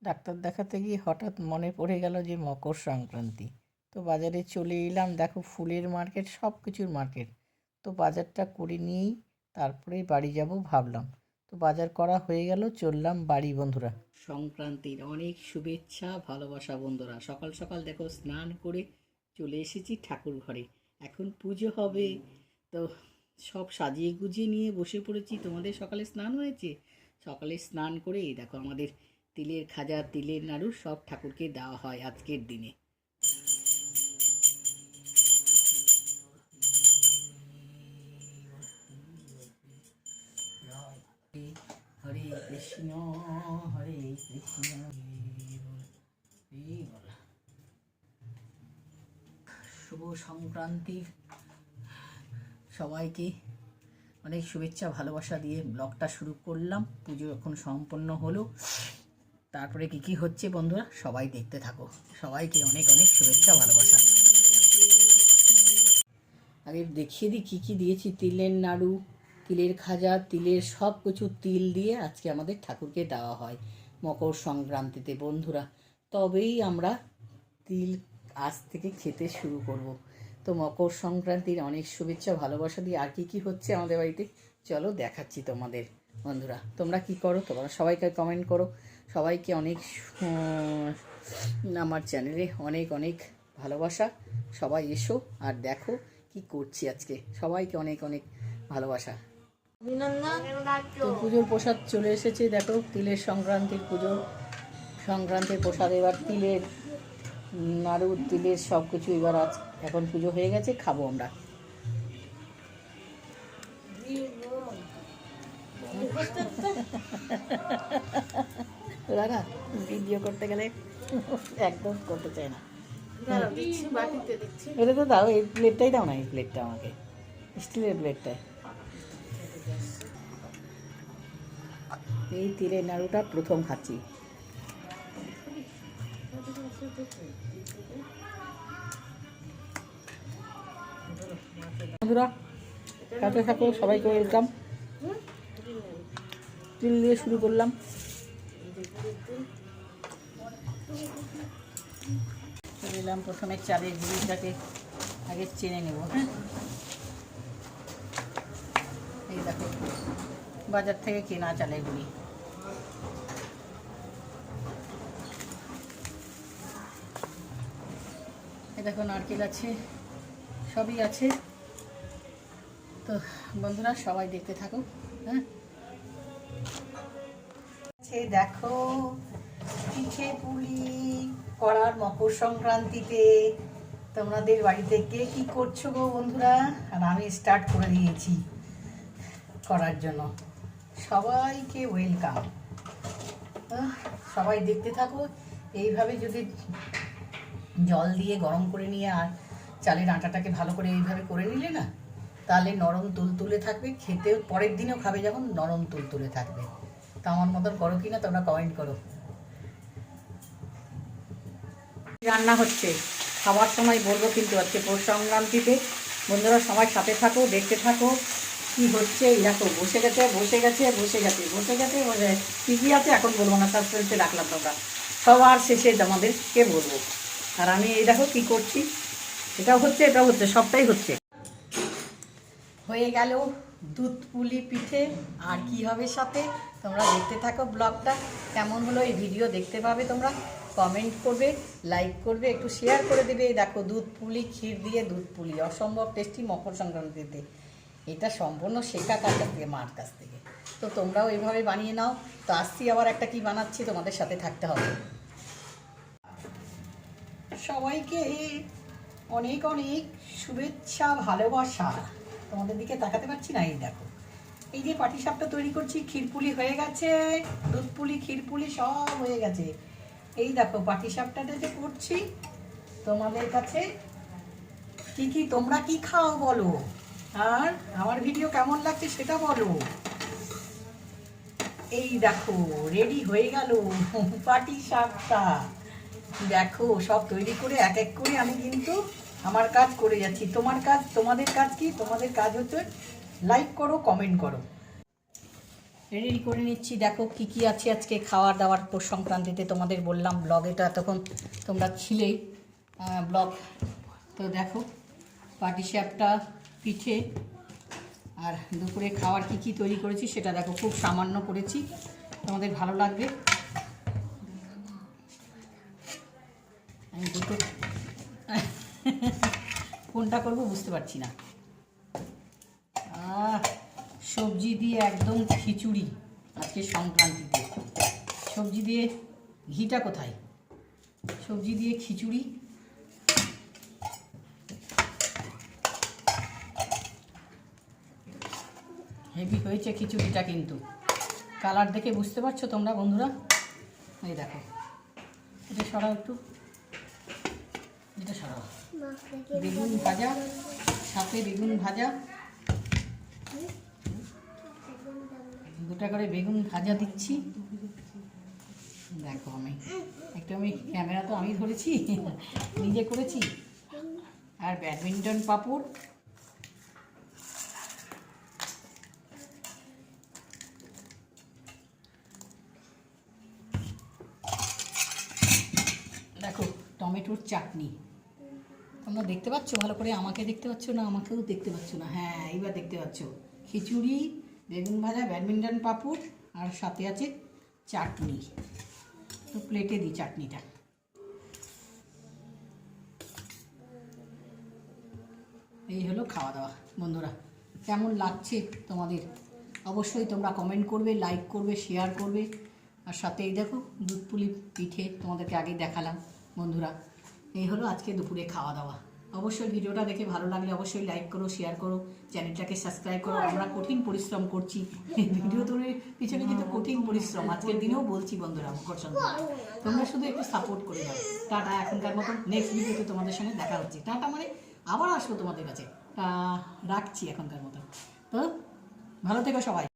Doctor দেখাতে গিয়ে হঠাৎ মনে পড়ে গেল যে মকর সংক্রান্তি। তো বাজারে চলে এলাম, দেখো ফুলের মার্কেট, সব কিছুর মার্কেট। তো বাজারটা করে নিয়েই তারপরেই বাড়ি যাব ভাবলাম। তো বাজার করা হয়ে গেল, চললাম বাড়ি বন্ধুরা। সংক্রান্তির অনেক শুভেচ্ছা, ভালোবাসা বন্ধুরা। সকাল সকাল দেখো স্নান করে চলে এসেছি ঠাকুর ঘরে, এখন পুজো হবে। তো সব সাজিয়ে গুজিয়ে নিয়ে বসে পড়েছি। তোমাদের সকালে স্নান হয়েছে? সকালে স্নান করে দেখো আমাদের তিলের খাজা, তিলের নাড়ু সব ঠাকুরকে দেওয়া হয় আজকের দিনে। হরে কৃষ্ণ হরে কৃষ্ণ। শুভ সংক্রান্তির সবাইকে অনেক শুভেচ্ছা ভালোবাসা দিয়ে ব্লগটা শুরু করলাম। পুজো এখন সম্পন্ন হলো, তারপরে কি কি হচ্ছে বন্ধুরা সবাই দেখতে থাকো। সবাইকে অনেক অনেক শুভেচ্ছা ভালোবাসা। আগে দেখিয়ে দিই কী কী দিয়েছি। তিলের নাড়ু, তিলের খাজা, তিলের সব কিছু তিল দিয়ে আজকে আমাদের ঠাকুরকে দেওয়া হয় মকর সংক্রান্তিতে বন্ধুরা। তবেই আমরা তিল আজ থেকে খেতে শুরু করব। তো মকর সংক্রান্তির অনেক শুভেচ্ছা ভালোবাসা দিয়ে আর কি কি হচ্ছে আমাদের বাড়িতে চলো দেখাচ্ছি তোমাদের বন্ধুরা। তোমরা কি করো? তোমরা সবাইকে কমেন্ট করো। সবাইকে অনেক আমার চ্যানেলে অনেক অনেক ভালোবাসা। সবাই এসো আর দেখো কি করছি আজকে। সবাইকে অনেক অনেক ভালোবাসা। তো পুজোর প্রসাদ চলে এসেছে, দেখো তিলের সংক্রান্তির পুজো। সংক্রান্তির প্রসাদ এবার তিলের নাড়ু, তিলের সব কিছু এবার আজ এখন পুজো হয়ে গেছে, খাবো আমরা। দাদা ভিডিও করতে গেলে একদম করতে চায় না। এটা তো দাও, এই প্লেটটাই দাও না, এই প্লেটটা আমাকে, স্টিলের প্লেটটায়। এই তিলের নাড়ুটা প্রথম খাচ্ছি বন্ধুরা। সাথে থাকো, সবাইকে ওয়েলকাম। তিল দিয়ে শুরু করলাম। দিলাম প্রথমে চালের গুঁড়িটাকে আগে চেনে নেব। হ্যাঁ, এই দেখো বাজার থেকে কেনা চালের গুঁড়ি। এই দেখো নারকেল আছে, সবই আছে। তো বন্ধুরা সবাই দেখতে থাকো। হ্যাঁ, দেখো পিঠে পুলি করার মকর সংক্রান্তিতে তোমাদের বাড়িতে কে কি করছো গো বন্ধুরা? আর আমি স্টার্ট করে দিয়েছি করার জন্য। সবাইকে ওয়েলকাম। সবাই দেখতে থাকো। এইভাবে যদি জল দিয়ে গরম করে নিয়ে আর চালের আটাটাকে ভালো করে এইভাবে করে নিলে না, তাহলে নরম তুলতুলে থাকবে, খেতে পরের দিনও খাবে যখন নরম তুলতুলে থাকবে। তা আমার মতন করো কি না তোমরা কমেন্ট করো। রান্না হচ্ছে খাওয়ার সময় বলবো কিন্তু আজকে পৌষ সংক্রান্তিতে। বন্ধুরা সবাই সাথে থাকো, দেখতে থাকো কি হচ্ছে। এই দেখো বসে গেছে বসে গেছে বসে গেছে বসে গেছে বসে কী কী আছে এখন বলবো না, সাসপেন্সে রাখলাম। তোমরা সবার শেষে আমাদেরকে বলবো। আর আমি এই দেখো কি করছি, এটাও হচ্ছে এটাও হচ্ছে, সবটাই হচ্ছে। হয়ে গেল দুধ পুলি পিঠে। আর কি হবে সাথে তোমরা দেখতে থাকো ব্লগটা। কেমন হলো এই ভিডিও দেখতে পাবে তোমরা, কমেন্ট করবে, লাইক করবে, একটু শেয়ার করে দেবে। এই দেখো দুধ পুলি, ক্ষীর দিয়ে দুধ পুলি, অসম্ভব টেস্টি মকর সংক্রান্তিতে। এটা সম্পূর্ণ শেখা কাছ থেকে, মার কাছ থেকে। তো তোমরাও এইভাবে বানিয়ে নাও। তো আসছি আবার একটা কি বানাচ্ছি, তোমাদের সাথে থাকতে হবে। সবাইকে অনেক অনেক শুভেচ্ছা ভালোবাসা। তোমাদের দিকে তাকাতে পারছি না। এই দেখো এই যে পাটিসাপটা তৈরি করছি, ক্ষীরপুলি হয়ে গেছে, দুধ পুলি ক্ষীরপুলি সব হয়ে গেছে। এই দেখো পাটিসাপটাটা যে করছি, তোমাদের কাছে কি কি তোমরা কি খাও বলো, আর আমার ভিডিও কেমন লাগছে সেটা বলো। এই দেখো রেডি হয়ে গেল পাটিসাপটা। দেখো সব তৈরি করে এক এক করে আমি কিন্তু আমার কাজ করে যাচ্ছি। তোমার কাজ, তোমাদের কাজ কি? তোমাদের কাজ হচ্ছে লাইক করো, কমেন্ট করো। রেডি করে নিচ্ছি। দেখো কি কি আছে আজকে খাওয়ার দাওয়ার পৌষ সংক্রান্তিতে, তোমাদের বললাম ব্লগে তো এতক্ষণ তোমরা ছিলেই ব্লগ। তো দেখো পাটিসাপটা, পিঠে, আর দুপুরে খাওয়ার কি কি তৈরি করেছি সেটা দেখো, খুব সামান্য করেছি, তোমাদের ভালো লাগবে। আমি দুটো কোনটা করবো বুঝতে পারছি না। সবজি দিয়ে একদম খিচুড়ি আজকে সংক্রান্তিতে। সবজি দিয়ে, ঘিটা কোথায়? সবজি দিয়ে খিচুড়ি। হেভি হয়েছে খিচুড়িটা, কিন্তু কালার দেখে বুঝতে পারছো তোমরা বন্ধুরা? এই দেখো, এটা সরাও একটু, এটা সরাও। বেগুন ভাজা, সাথে বেগুন ভাজা, 2টা করে বেগুন ভাজা দিচ্ছি। দেখো আমি ক্যামেরা তো আমি ধরেছি, নিজে করেছি। আর ব্যাডমিন্টন পাপড়, দেখো টমেটোর চাটনি। তোমরা দেখতে পাচ্ছ ভালো করে? আমাকে দেখতে পাচ্ছ না? আমাকেও দেখতে পাচ্ছ না? হ্যাঁ এইবার দেখতে পাচ্ছ। খিচুড়ি, বেগুন ভাজা, ব্যাডমিন্টন পাপড়, আর সাথে আছে চাটনি। তো প্লেটে দিই চাটনিটা। এই হলো খাওয়া দাওয়া বন্ধুরা। কেমন লাগছে তোমাদের অবশ্যই তোমরা কমেন্ট করবে, লাইক করবে, শেয়ার করবে। আর সাথে এই দেখো দুধ পুলি পিঠে তোমাদেরকে আগেই দেখালাম বন্ধুরা। এই হলো আজকে দুপুরে খাওয়া দাওয়া। অবশ্যই ভিডিওটা দেখে ভালো লাগলে অবশ্যই লাইক করো, শেয়ার করো, চ্যানেলটাকে সাবস্ক্রাইব করো। আমরা কঠিন পরিশ্রম করছি ভিডিও তৈরির পিছনে, কিন্তু কঠিন পরিশ্রম আজকের দিনেও বলছি বন্ধুরা, মকর সংক্রান্তি। তোমরা শুধু একটু সাপোর্ট করে যাও। টাটা, এখনকার মতন নেক্সট ভিডিওতে তোমাদের সঙ্গে দেখা হচ্ছে। টাটা মানে আবার আসবো তোমাদের কাছে। রাখছি এখনকার মতন। তো ভালো থেকো সবাই।